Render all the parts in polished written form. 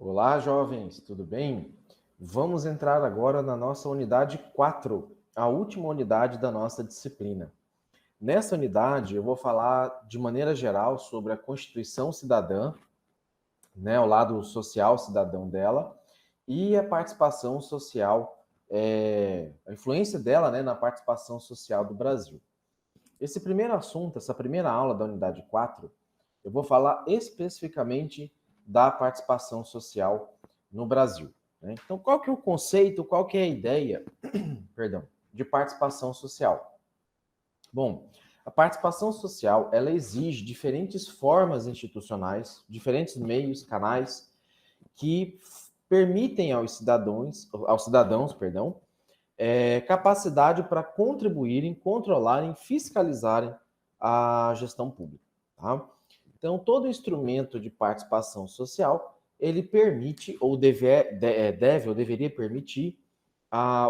Olá, jovens, tudo bem? Vamos entrar agora na nossa unidade 4, a última unidade da nossa disciplina. Nessa unidade, eu vou falar de maneira geral sobre a Constituição Cidadã, né, o lado social cidadão dela, e a participação social, a influência dela, né, na participação social do Brasil. Esse primeiro assunto, essa primeira aula da unidade 4, eu vou falar especificamente da participação social no Brasil, né? Então, qual que é o conceito, qual que é a ideia, perdão, de participação social? Bom, a participação social, ela exige diferentes formas institucionais, diferentes meios, canais, que permitem aos cidadãos, capacidade para contribuírem, controlarem, fiscalizarem a gestão pública. Tá? Então, todo instrumento de participação social, ele permite, ou deve ou deveria permitir,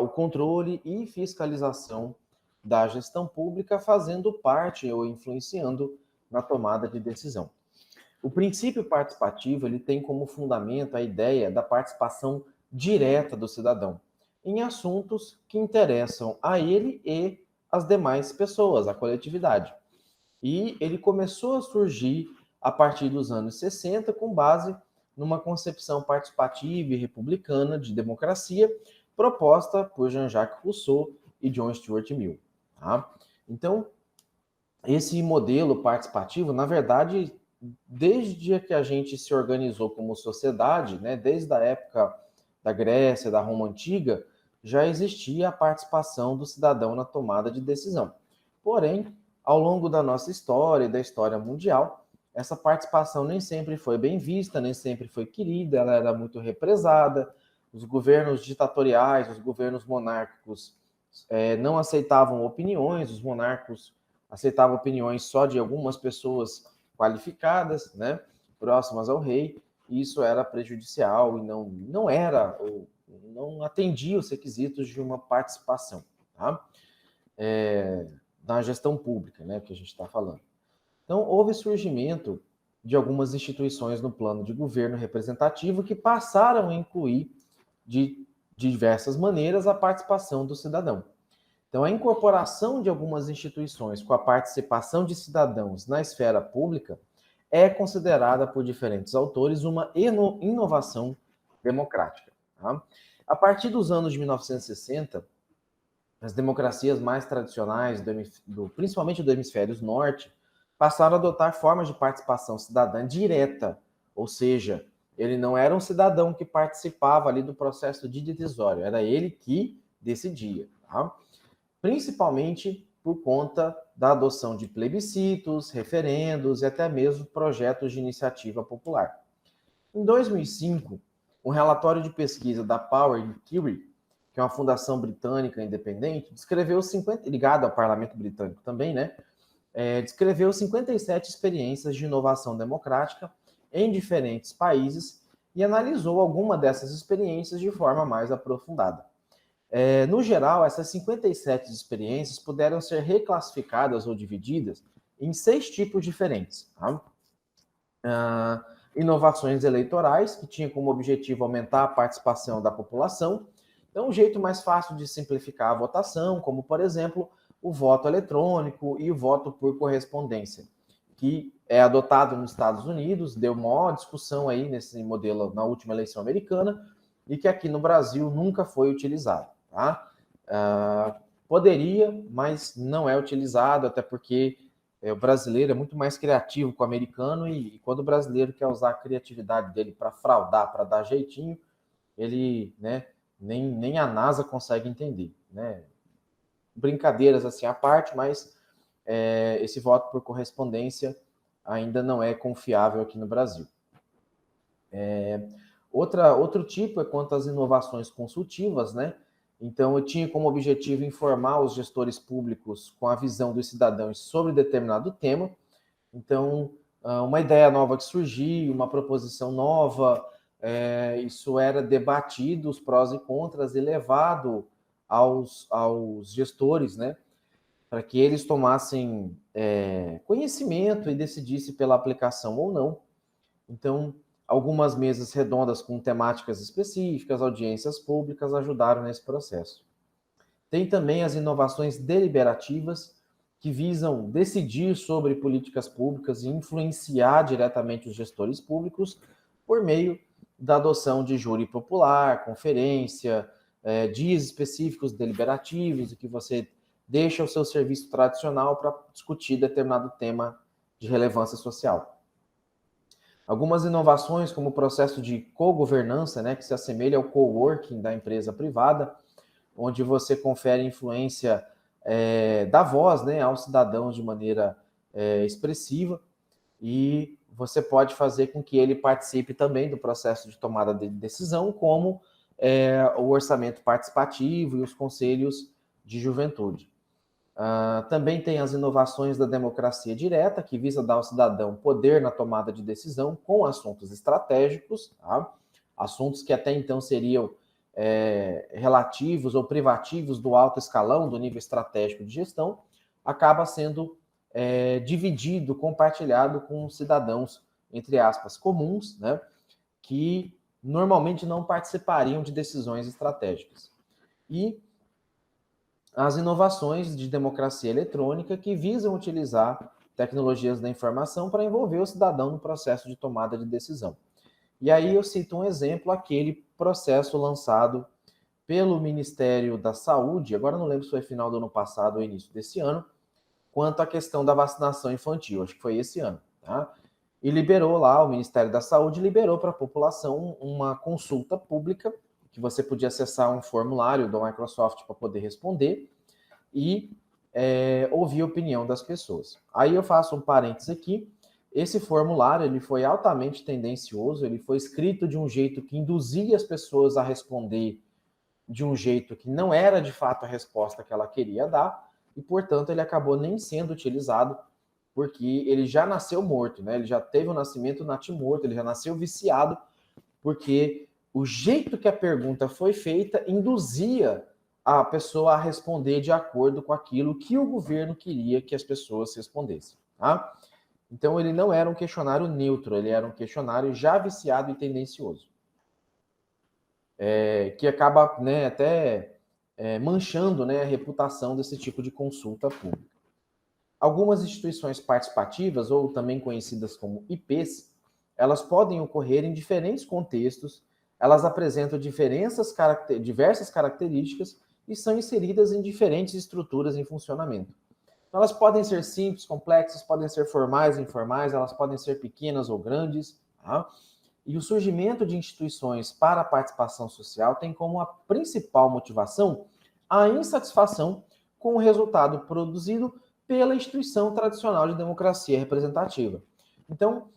o controle e fiscalização da gestão pública, fazendo parte ou influenciando na tomada de decisão. O princípio participativo, ele tem como fundamento a ideia da participação direta do cidadão em assuntos que interessam a ele e as demais pessoas, a coletividade. E ele começou a surgir a partir dos anos 60 com base numa concepção participativa e republicana de democracia proposta por Jean-Jacques Rousseau e John Stuart Mill. Tá? Então, esse modelo participativo, na verdade, desde que a gente se organizou como sociedade, né, desde a época da Grécia, da Roma Antiga, já existia a participação do cidadão na tomada de decisão. Porém, ao longo da nossa história e da história mundial, essa participação nem sempre foi bem vista, nem sempre foi querida, ela era muito represada. Os governos ditatoriais, os governos monárquicos não aceitavam opiniões, os monarcos aceitavam opiniões só de algumas pessoas qualificadas, né, próximas ao rei, e isso era prejudicial e não era, ou não atendia os requisitos de uma participação, tá? Na gestão pública, né, que a gente está falando. Então, houve surgimento de algumas instituições no plano de governo representativo que passaram a incluir de diversas maneiras a participação do cidadão. Então, a incorporação de algumas instituições com a participação de cidadãos na esfera pública é considerada por diferentes autores uma inovação democrática. Tá? A partir dos anos de 1960, as democracias mais tradicionais, principalmente do hemisfério norte, passaram a adotar formas de participação cidadã direta, ou seja, ele não era um cidadão que participava ali do processo decisório, era ele que decidia. Tá? Principalmente por conta da adoção de plebiscitos, referendos e até mesmo projetos de iniciativa popular. Em 2005, um relatório de pesquisa da Power Inquiry, que é uma fundação britânica independente, ligado ao parlamento britânico também, né? Descreveu 57 experiências de inovação democrática em diferentes países e analisou alguma dessas experiências de forma mais aprofundada. No geral, essas 57 experiências puderam ser reclassificadas ou divididas em 6 tipos diferentes. Tá? Inovações eleitorais, que tinham como objetivo aumentar a participação da população. Então, um jeito mais fácil de simplificar a votação, como, por exemplo, o voto eletrônico e o voto por correspondência, que é adotado nos Estados Unidos, deu maior discussão aí nesse modelo na última eleição americana, e que aqui no Brasil nunca foi utilizado. Tá? Poderia, mas não é utilizado, até porque o brasileiro é muito mais criativo que o americano, e quando o brasileiro quer usar a criatividade dele para fraudar, para dar jeitinho, ele, né, nem a NASA consegue entender. Né? Brincadeiras assim à parte, mas esse voto por correspondência ainda não é confiável aqui no Brasil. Outro tipo é quanto às inovações consultivas, né? Então, eu tinha como objetivo informar os gestores públicos com a visão dos cidadãos sobre determinado tema. Então, uma ideia nova que surgiu, uma proposição nova, isso era debatido, os prós e contras, e levado aos gestores, né? Para que eles tomassem conhecimento e decidissem pela aplicação ou não. Então, Algumas mesas redondas com temáticas específicas, audiências públicas ajudaram nesse processo. Tem também as inovações deliberativas, que visam decidir sobre políticas públicas e influenciar diretamente os gestores públicos por meio da adoção de júri popular, conferência, dias específicos deliberativos, e que você deixa o seu serviço tradicional para discutir determinado tema de relevância social. Algumas inovações, como o processo de co-governança, né, que se assemelha ao coworking da empresa privada, onde você confere influência da voz, né, aos cidadãos de maneira expressiva, e você pode fazer com que ele participe também do processo de tomada de decisão, como o orçamento participativo e os conselhos de juventude. Também tem as inovações da democracia direta, que visa dar ao cidadão poder na tomada de decisão com assuntos estratégicos, tá? Assuntos que até então seriam relativos ou privativos do alto escalão, do nível estratégico de gestão, acaba sendo dividido, compartilhado com cidadãos, entre aspas, comuns, né, que normalmente não participariam de decisões estratégicas. E as inovações de democracia eletrônica, que visam utilizar tecnologias da informação para envolver o cidadão no processo de tomada de decisão. E aí eu cito um exemplo, aquele processo lançado pelo Ministério da Saúde, agora não lembro se foi final do ano passado ou início desse ano, quanto à questão da vacinação infantil, acho que foi esse ano, tá? E liberou lá, o Ministério da Saúde liberou para a população uma consulta pública, que você podia acessar um formulário da Microsoft para poder responder e ouvir a opinião das pessoas. Aí eu faço um parênteses aqui. Esse formulário ele foi altamente tendencioso, ele foi escrito de um jeito que induzia as pessoas a responder de um jeito que não era de fato a resposta que ela queria dar, e portanto ele acabou nem sendo utilizado, porque ele já nasceu morto, né? Ele já teve o nascimento natimorto, ele já nasceu viciado, porque o jeito que a pergunta foi feita induzia a pessoa a responder de acordo com aquilo que o governo queria que as pessoas respondessem, tá? Então ele não era um questionário neutro, ele era um questionário já viciado e tendencioso, que acaba, né, até manchando, né, a reputação desse tipo de consulta pública. Algumas instituições participativas, ou também conhecidas como IPs, elas podem ocorrer em diferentes contextos, elas apresentam diversas características e são inseridas em diferentes estruturas em funcionamento. Então, elas podem ser simples, complexas, podem ser formais, informais, elas podem ser pequenas ou grandes, tá? E o surgimento de instituições para a participação social tem como a principal motivação a insatisfação com o resultado produzido pela instituição tradicional de democracia representativa. Então,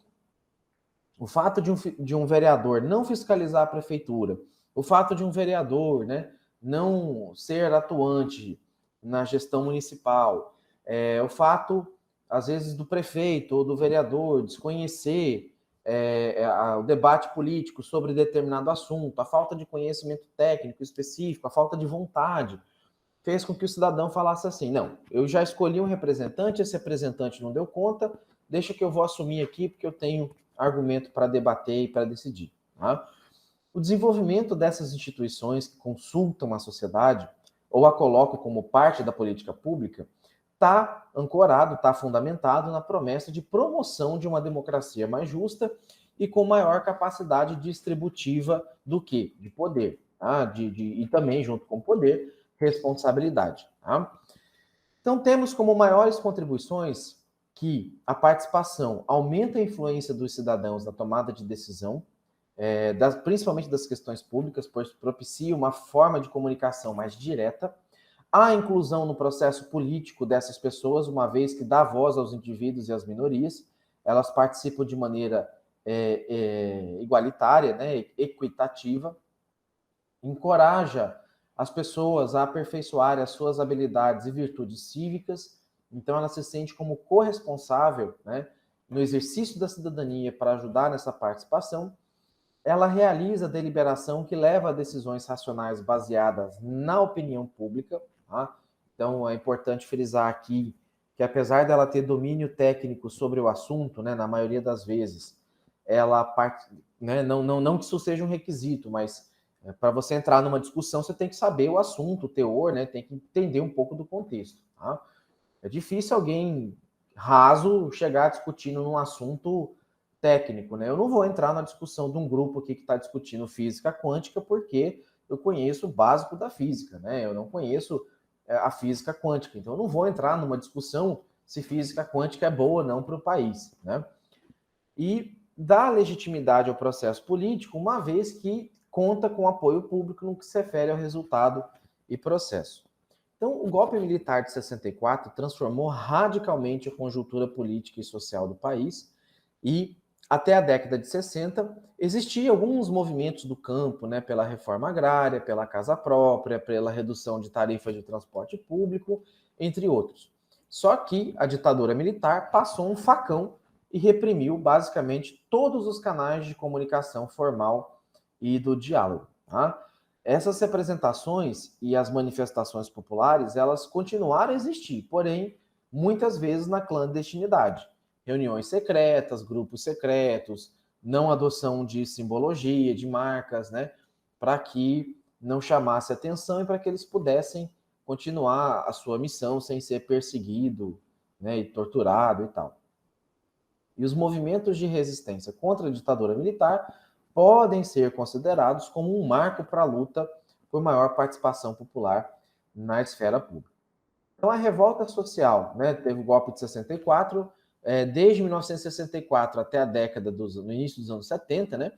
o fato de um vereador não fiscalizar a prefeitura, o fato de um vereador, né, não ser atuante na gestão municipal, o fato, às vezes, do prefeito ou do vereador desconhecer o debate político sobre determinado assunto, a falta de conhecimento técnico específico, a falta de vontade, fez com que o cidadão falasse assim: não, eu já escolhi um representante, esse representante não deu conta, deixa que eu vou assumir aqui, porque eu tenho argumento para debater e para decidir. Tá? O desenvolvimento dessas instituições que consultam a sociedade, ou a colocam como parte da política pública, está ancorado, está fundamentado na promessa de promoção de uma democracia mais justa e com maior capacidade distributiva do que? De poder. Tá? E também, junto com o poder, responsabilidade. Tá? Então, temos como maiores contribuições que a participação aumenta a influência dos cidadãos na tomada de decisão, principalmente das questões públicas, pois propicia uma forma de comunicação mais direta, a inclusão no processo político dessas pessoas, uma vez que dá voz aos indivíduos e às minorias, elas participam de maneira igualitária, né, equitativa, encoraja as pessoas a aperfeiçoarem as suas habilidades e virtudes cívicas, então ela se sente como corresponsável, né, no exercício da cidadania para ajudar nessa participação. Ela realiza a deliberação que leva a decisões racionais baseadas na opinião pública. Tá? Então é importante frisar aqui que, apesar dela ter domínio técnico sobre o assunto, né, na maioria das vezes, ela né, não que isso seja um requisito, mas para você entrar numa discussão, você tem que saber o assunto, o teor, né, tem que entender um pouco do contexto. Tá? É difícil alguém raso chegar discutindo num assunto técnico, né? Eu não vou entrar na discussão de um grupo aqui que está discutindo física quântica, porque eu conheço o básico da física, né? Eu não conheço a física quântica, então eu não vou entrar numa discussão se física quântica é boa ou não para o país, né? E dá legitimidade ao processo político, uma vez que conta com apoio público no que se refere ao resultado e processo. Então, o golpe militar de 64 transformou radicalmente a conjuntura política e social do país e, até a década de 60, existiam alguns movimentos do campo, né, pela reforma agrária, pela casa própria, pela redução de tarifas de transporte público, entre outros. Só que a ditadura militar passou um facão e reprimiu basicamente todos os canais de comunicação formal e do diálogo. Tá? Essas representações e as manifestações populares, elas continuaram a existir, porém, muitas vezes na clandestinidade. Reuniões secretas, grupos secretos, não adoção de simbologia, de marcas, né, para que não chamasse atenção e para que eles pudessem continuar a sua missão sem ser perseguido, né, e torturado e tal. E os movimentos de resistência contra a ditadura militar podem ser considerados como um marco para a luta por maior participação popular na esfera pública. Então, a revolta social, né, teve o golpe de 64, desde 1964 até a década no início dos anos 70, né,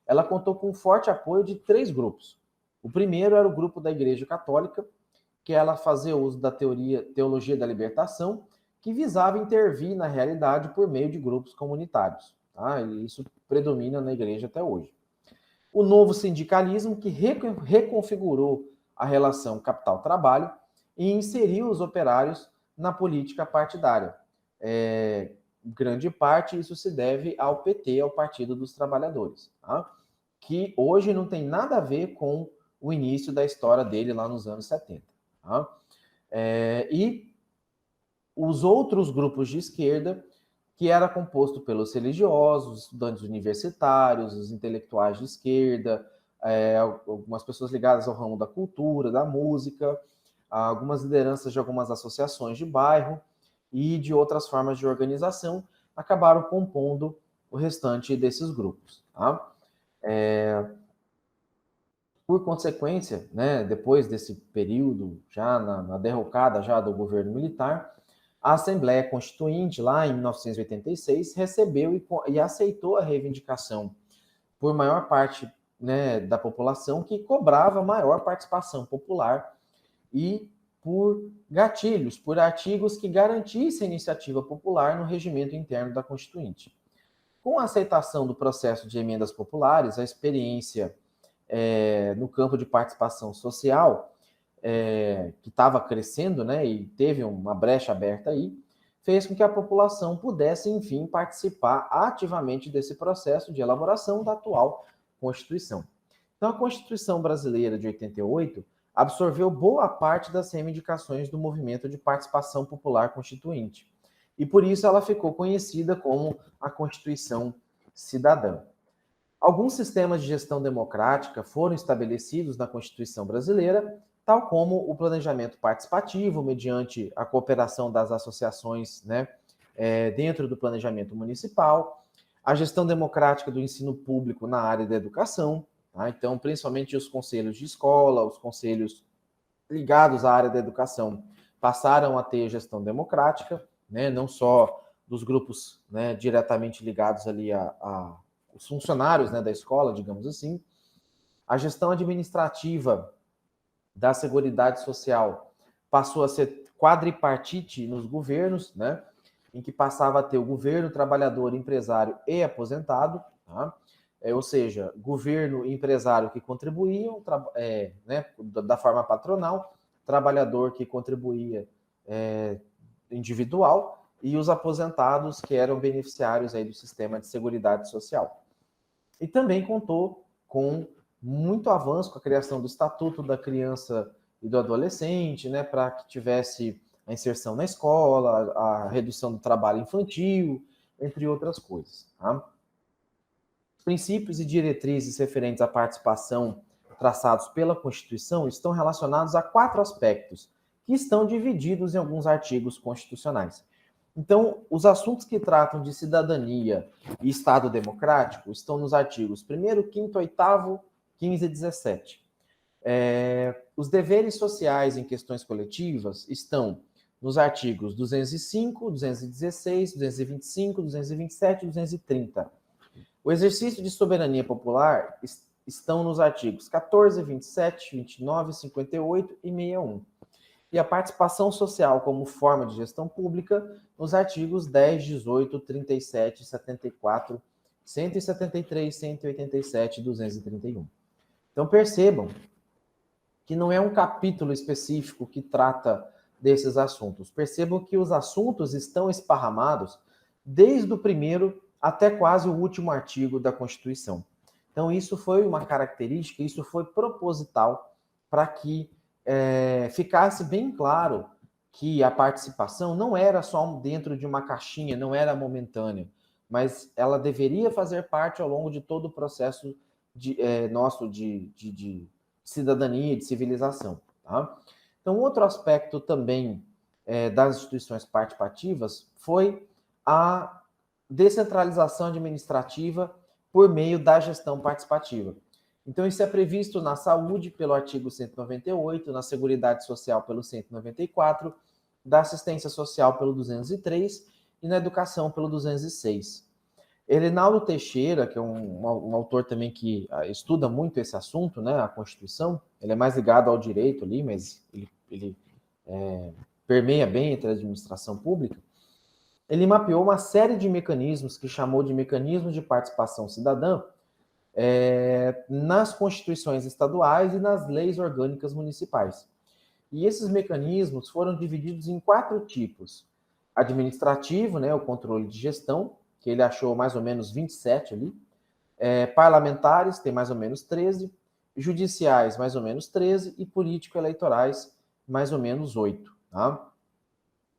ela contou com um forte apoio de 3 grupos. O primeiro era o grupo da Igreja Católica, que ela fazia uso da teologia da libertação, que visava intervir na realidade por meio de grupos comunitários. Tá? E isso predomina na igreja até hoje. O novo sindicalismo, que reconfigurou a relação capital-trabalho e inseriu os operários na política partidária. Grande parte isso se deve ao PT, ao Partido dos Trabalhadores, tá? Que hoje não tem nada a ver com o início da história dele lá nos anos 70. Tá? E os outros grupos de esquerda, que era composto pelos religiosos, estudantes universitários, os intelectuais de esquerda, algumas pessoas ligadas ao ramo da cultura, da música, algumas lideranças de algumas associações de bairro e de outras formas de organização, acabaram compondo o restante desses grupos. Tá? Por consequência, né, depois desse período, já na derrocada já do governo militar, a Assembleia Constituinte, lá em 1986, recebeu e aceitou a reivindicação por maior parte, né, da população, que cobrava maior participação popular e por gatilhos, por artigos que garantissem a iniciativa popular no regimento interno da Constituinte. Com a aceitação do processo de emendas populares, a experiência no campo de participação social, que estava crescendo, né, e teve uma brecha aberta aí, fez com que a população pudesse, enfim, participar ativamente desse processo de elaboração da atual Constituição. Então, a Constituição brasileira de 88 absorveu boa parte das reivindicações do movimento de participação popular constituinte. E por isso ela ficou conhecida como a Constituição Cidadã. Alguns sistemas de gestão democrática foram estabelecidos na Constituição brasileira, tal como o planejamento participativo, mediante a cooperação das associações, né, dentro do planejamento municipal, a gestão democrática do ensino público na área da educação, tá? Então, principalmente os conselhos de escola, os conselhos ligados à área da educação passaram a ter gestão democrática, né, não só dos grupos, né, diretamente ligados ali os funcionários, né, da escola, digamos assim. A gestão administrativa da Seguridade Social passou a ser quadripartite nos governos, né, em que passava a ter o governo, trabalhador, empresário e aposentado, tá? Ou seja, governo e empresário que contribuíam, né, da forma patronal, trabalhador que contribuía individual e os aposentados que eram beneficiários aí do sistema de Seguridade Social. E também contou com muito avanço com a criação do Estatuto da Criança e do Adolescente, né, para que tivesse a inserção na escola, a redução do trabalho infantil, entre outras coisas. Tá? Os princípios e diretrizes referentes à participação traçados pela Constituição estão relacionados a 4 aspectos, que estão divididos em alguns artigos constitucionais. Então, os assuntos que tratam de cidadania e Estado democrático estão nos artigos 1º, 5º, 8º, 15 e 17. Os deveres sociais em questões coletivas estão nos artigos 205, 216, 225, 227 e 230. O exercício de soberania popular estão nos artigos 14, 27, 29, 58 e 61. E a participação social como forma de gestão pública nos artigos 10, 18, 37, 74, 173, 187 e 231. Então percebam que não é um capítulo específico que trata desses assuntos. Percebam que os assuntos estão esparramados desde o primeiro até quase o último artigo da Constituição. Então isso foi uma característica, isso foi proposital para que ficasse bem claro que a participação não era só dentro de uma caixinha, não era momentânea, mas ela deveria fazer parte ao longo de todo o processo nosso de cidadania, de civilização. Tá? Então, outro aspecto também das instituições participativas foi a descentralização administrativa por meio da gestão participativa. Então, isso é previsto na saúde pelo artigo 198, na Seguridade Social pelo 194, da assistência social pelo 203 e na educação pelo 206. Herenaldo Teixeira, que é um autor também que estuda muito esse assunto, né, a Constituição, ele é mais ligado ao direito ali, mas ele permeia bem entre a administração pública. Ele mapeou uma série de mecanismos que chamou de mecanismos de participação cidadã nas constituições estaduais e nas leis orgânicas municipais. E esses mecanismos foram divididos em 4 tipos. Administrativo, né, o controle de gestão, que ele achou mais ou menos 27 ali. Parlamentares, tem mais ou menos 13. Judiciais, mais ou menos 13. E político-eleitorais, mais ou menos 8. Tá?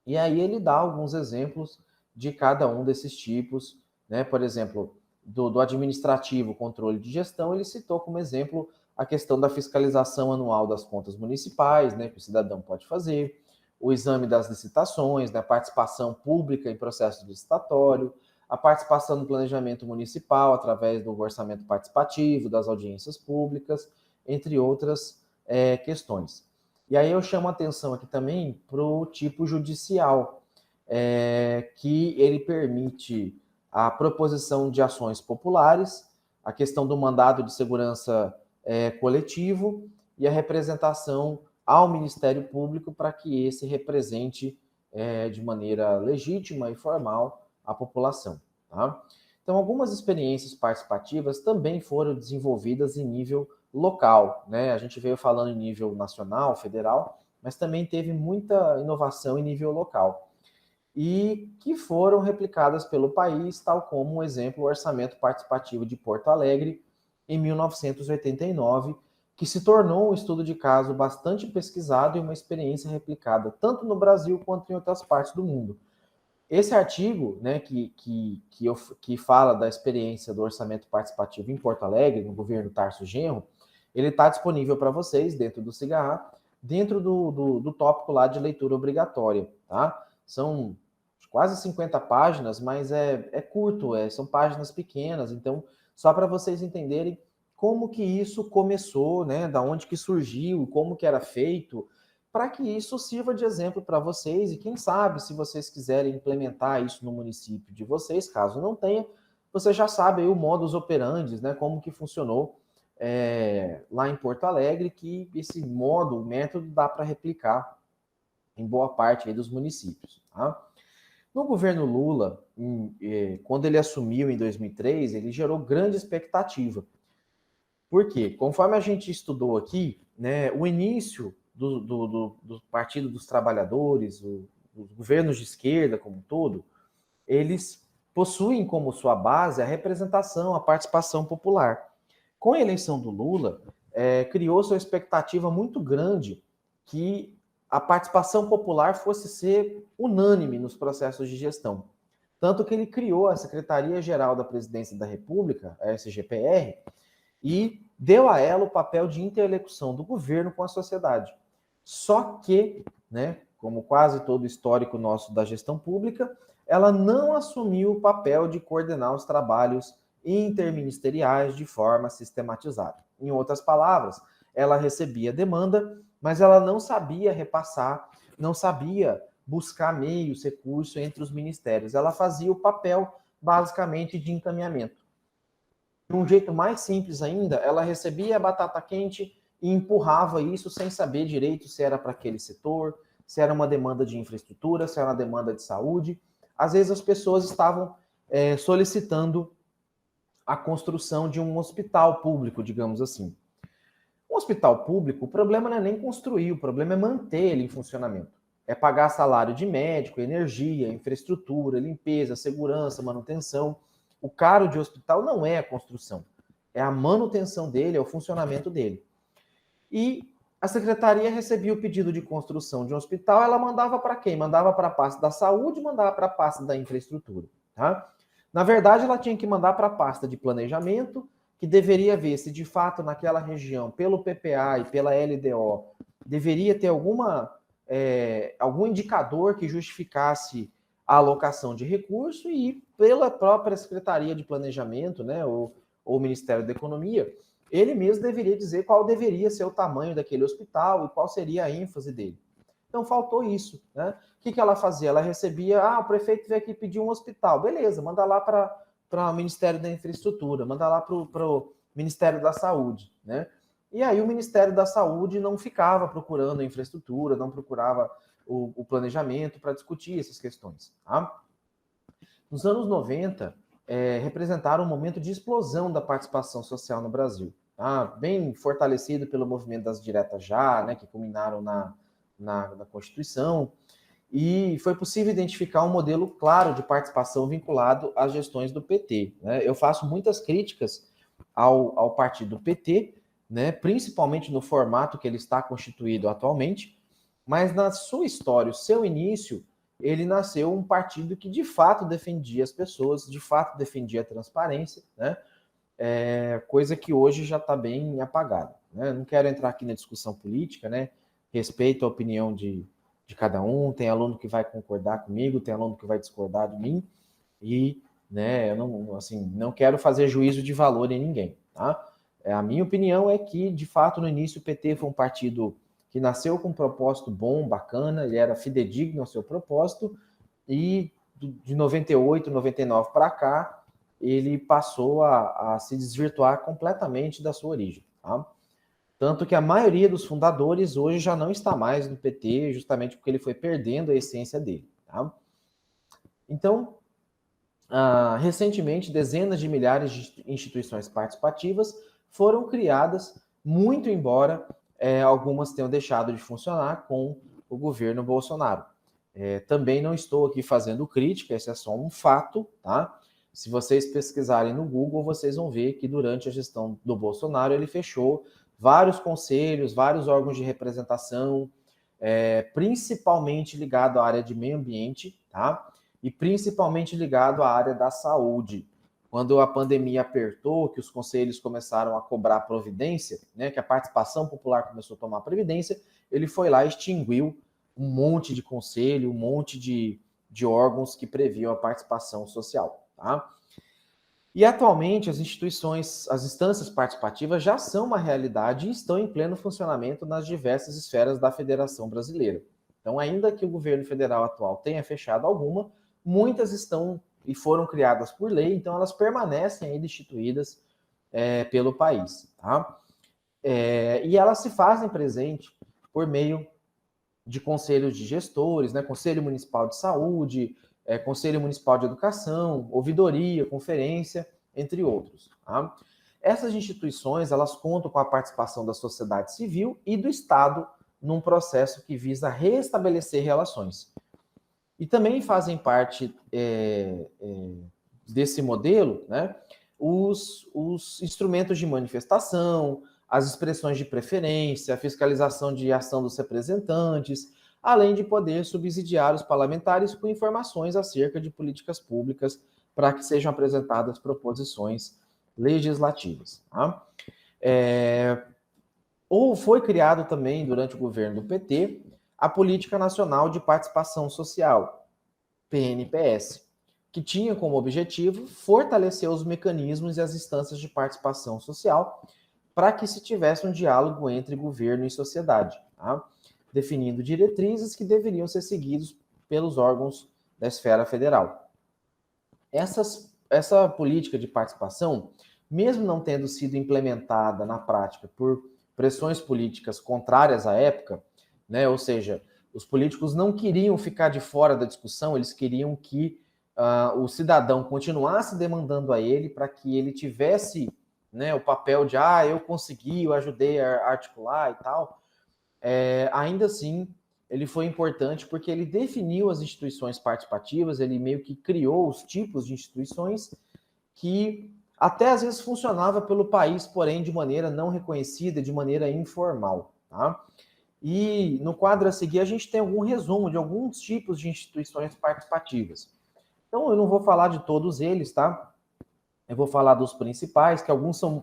E aí ele dá alguns exemplos de cada um desses tipos. Né? Por exemplo, do administrativo, controle de gestão, ele citou como exemplo a questão da fiscalização anual das contas municipais, né, que o cidadão pode fazer, o exame das licitações, né, a participação pública em processo licitatório, a participação no planejamento municipal através do orçamento participativo, das audiências públicas, entre outras questões. E aí eu chamo a atenção aqui também para o tipo judicial, que ele permite a proposição de ações populares, a questão do mandado de segurança coletivo e a representação ao Ministério Público para que esse represente de maneira legítima e formal a população. Tá? Então, algumas experiências participativas também foram desenvolvidas em nível local. Né? A gente veio falando em nível nacional, federal, mas também teve muita inovação em nível local. E que foram replicadas pelo país, tal como um exemplo, o Orçamento Participativo de Porto Alegre, em 1989, que se tornou um estudo de caso bastante pesquisado e uma experiência replicada tanto no Brasil quanto em outras partes do mundo. Esse artigo, né, que fala da experiência do orçamento participativo em Porto Alegre, no governo Tarso Genro, ele está disponível para vocês dentro do Cigarra, dentro do tópico lá de leitura obrigatória, tá? São quase 50 páginas, mas é curto, são páginas pequenas, então só para vocês entenderem como que isso começou, né, da onde que surgiu, como que era feito, para que isso sirva de exemplo para vocês e quem sabe, se vocês quiserem implementar isso no município de vocês, caso não tenha, você já sabe aí o modus operandi, né, como que funcionou lá em Porto Alegre, que esse modo, o método dá para replicar em boa parte aí dos municípios. Tá? No governo Lula, quando ele assumiu em 2003, ele gerou grande expectativa. Por quê? Conforme a gente estudou aqui, né, o início do Partido dos Trabalhadores, os governos de esquerda como um todo, eles possuem como sua base a representação, a participação popular. Com a eleição do Lula, criou-se uma expectativa muito grande que a participação popular fosse ser unânime nos processos de gestão. Tanto que ele criou a Secretaria-Geral da Presidência da República, a SGPR, e deu a ela o papel de interlocução do governo com a sociedade. Só que, né, como quase todo histórico nosso da gestão pública, ela não assumiu o papel de coordenar os trabalhos interministeriais de forma sistematizada. Em outras palavras, ela recebia demanda, mas ela não sabia repassar, não sabia buscar meios, recursos entre os ministérios. Ela fazia o papel, basicamente, de encaminhamento. De um jeito mais simples ainda, ela recebia a batata quente e empurrava isso sem saber direito se era para aquele setor, se era uma demanda de infraestrutura, se era uma demanda de saúde. Às vezes as pessoas estavam solicitando a construção de um hospital público, digamos assim. Um hospital público, o problema não é nem construir, o problema é manter ele em funcionamento. É pagar salário de médico, energia, infraestrutura, limpeza, segurança, manutenção. O caro de hospital não é a construção, é a manutenção dele, é o funcionamento dele. E a secretaria recebia o pedido de construção de um hospital, ela mandava para quem? Mandava para a pasta da saúde, mandava para a pasta da infraestrutura. Tá? Na verdade, ela tinha que mandar para a pasta de planejamento, que deveria ver se de fato naquela região, pelo PPA e pela LDO, deveria ter algum indicador que justificasse a alocação de recurso, e pela própria Secretaria de Planejamento, né, ou Ministério da Economia, ele mesmo deveria dizer qual deveria ser o tamanho daquele hospital e qual seria a ênfase dele. Então faltou isso, né? O que ela fazia? Ela recebia, o prefeito veio aqui pedir um hospital, beleza, manda lá para o Ministério da Infraestrutura, manda lá para o Ministério da Saúde, né? E aí o Ministério da Saúde não ficava procurando a infraestrutura, não procurava o planejamento para discutir essas questões. Tá? Nos anos 90, representaram um momento de explosão da participação social no Brasil. Tá? Bem fortalecido pelo movimento das diretas já, né, que culminaram na Constituição, e foi possível identificar um modelo claro de participação vinculado às gestões do PT. Né? Eu faço muitas críticas ao partido PT, né, principalmente no formato que ele está constituído atualmente, mas na sua história, o seu início, ele nasceu um partido que de fato defendia as pessoas, de fato defendia a transparência, né? Coisa que hoje já está bem apagada. Né? Não quero entrar aqui na discussão política, né? Respeito a opinião de cada um, tem aluno que vai concordar comigo, tem aluno que vai discordar de mim, e né, eu não quero fazer juízo de valor em ninguém. Tá? A minha opinião é que, de fato, no início o PT foi um partido que nasceu com um propósito bom, bacana, ele era fidedigno ao seu propósito, e de 98, 99 para cá, ele passou a se desvirtuar completamente da sua origem. Tá? Tanto que a maioria dos fundadores hoje já não está mais no PT, justamente porque ele foi perdendo a essência dele. Tá? Então, recentemente, dezenas de milhares de instituições participativas foram criadas, muito embora algumas tenham deixado de funcionar com o governo Bolsonaro. Também não estou aqui fazendo crítica, esse é só um fato, tá? Se vocês pesquisarem no Google, vocês vão ver que durante a gestão do Bolsonaro ele fechou vários conselhos, vários órgãos de representação, principalmente ligado à área de meio ambiente, tá? E principalmente ligado à área da saúde. Quando a pandemia apertou, que os conselhos começaram a cobrar providência, né, que a participação popular começou a tomar providência, ele foi lá e extinguiu um monte de conselho, um monte de órgãos que previam a participação social. Tá? E atualmente as instituições, as instâncias participativas já são uma realidade e estão em pleno funcionamento nas diversas esferas da Federação Brasileira. Então, ainda que o governo federal atual tenha fechado alguma, muitas estão e foram criadas por lei, então elas permanecem ainda instituídas pelo país. Tá? E elas se fazem presente por meio de conselhos de gestores, né? Conselho Municipal de Saúde, Conselho Municipal de Educação, ouvidoria, conferência, entre outros. Tá? Essas instituições, elas contam com a participação da sociedade civil e do Estado num processo que visa restabelecer relações. E também fazem parte desse modelo, né, os instrumentos de manifestação, as expressões de preferência, a fiscalização de ação dos representantes, além de poder subsidiar os parlamentares com informações acerca de políticas públicas para que sejam apresentadas proposições legislativas. Tá? Ou foi criado também, durante o governo do PT, a Política Nacional de Participação Social, PNPS, que tinha como objetivo fortalecer os mecanismos e as instâncias de participação social para que se tivesse um diálogo entre governo e sociedade, tá? Definindo diretrizes que deveriam ser seguidos pelos órgãos da esfera federal. Essa política de participação, mesmo não tendo sido implementada na prática por pressões políticas contrárias à época, né, ou seja, os políticos não queriam ficar de fora da discussão, eles queriam que o cidadão continuasse demandando a ele para que ele tivesse, né, o papel de, eu consegui, eu ajudei a articular e tal. Ainda assim, ele foi importante porque ele definiu as instituições participativas, ele meio que criou os tipos de instituições que até às vezes funcionava pelo país, porém de maneira não reconhecida, de maneira informal, tá? E no quadro a seguir a gente tem algum resumo de alguns tipos de instituições participativas. Então eu não vou falar de todos eles, tá? Eu vou falar dos principais, que alguns são...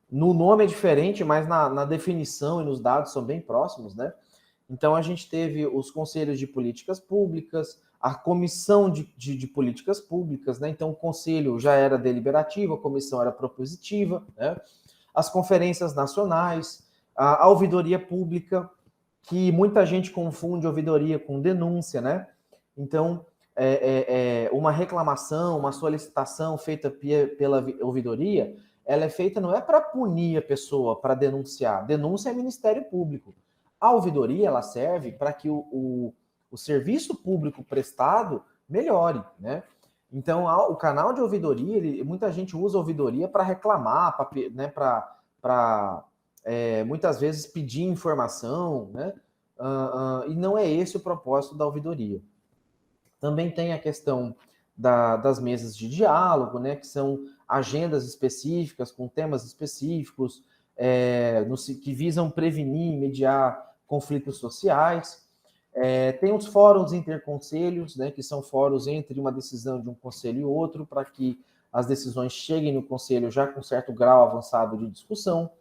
No nome é diferente, mas na definição e nos dados são bem próximos, né? Então a gente teve os conselhos de políticas públicas, a comissão de políticas públicas, né? Então o conselho já era deliberativo, a comissão era propositiva, né? As conferências nacionais, a ouvidoria pública, que muita gente confunde ouvidoria com denúncia, né? Então, uma reclamação, uma solicitação feita pela ouvidoria, ela é feita não é para punir a pessoa, para denunciar. Denúncia é Ministério Público. A ouvidoria, ela serve para que o serviço público prestado melhore, né? Então, o canal de ouvidoria, muita gente usa a ouvidoria para reclamar, para muitas vezes pedir informação, né? E não é esse o propósito da ouvidoria. Também tem a questão das mesas de diálogo, né? Que são agendas específicas, com temas específicos, que visam prevenir e mediar conflitos sociais. Tem os fóruns interconselhos, né, que são fóruns entre uma decisão de um conselho e outro, para que as decisões cheguem no conselho já com certo grau avançado de discussão.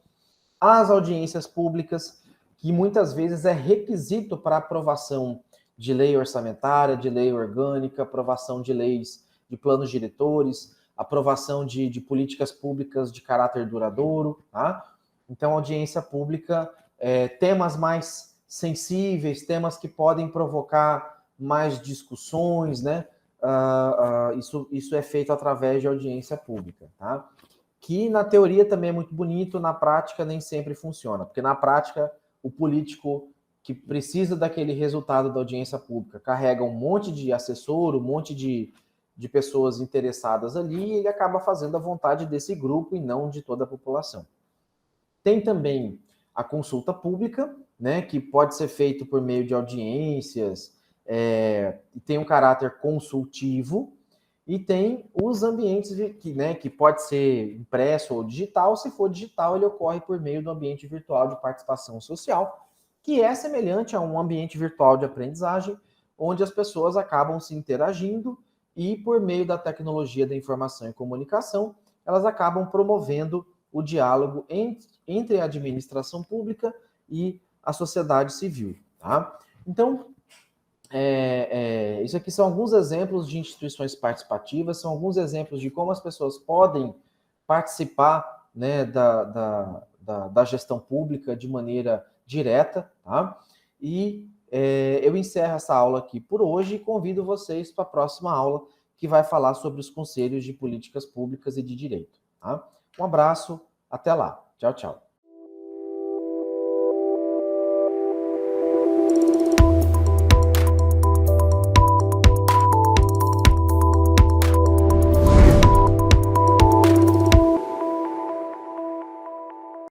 As audiências públicas, que muitas vezes é requisito para aprovação de lei orçamentária, de lei orgânica, aprovação de leis de planos diretores, aprovação de políticas públicas de caráter duradouro, tá? Então, audiência pública, temas mais sensíveis, temas que podem provocar mais discussões, né? Isso é feito através de audiência pública, tá? Que na teoria também é muito bonito, na prática nem sempre funciona, porque na prática o político que precisa daquele resultado da audiência pública carrega um monte de assessor, um monte de pessoas interessadas ali, e ele acaba fazendo a vontade desse grupo e não de toda a população. Tem também a consulta pública, né, que pode ser feito por meio de audiências, e tem um caráter consultivo, e tem os ambientes que pode ser impresso ou digital. Se for digital, ele ocorre por meio do ambiente virtual de participação social, que é semelhante a um ambiente virtual de aprendizagem, onde as pessoas acabam se interagindo e, por meio da tecnologia da informação e comunicação, elas acabam promovendo o diálogo entre a administração pública e a sociedade civil. Tá? Então, isso aqui são alguns exemplos de instituições participativas, são alguns exemplos de como as pessoas podem participar, né, da gestão pública de maneira direta, tá? E eu encerro essa aula aqui por hoje e convido vocês para a próxima aula, que vai falar sobre os conselhos de políticas públicas e de direito. Tá? Um abraço, até lá. Tchau, tchau.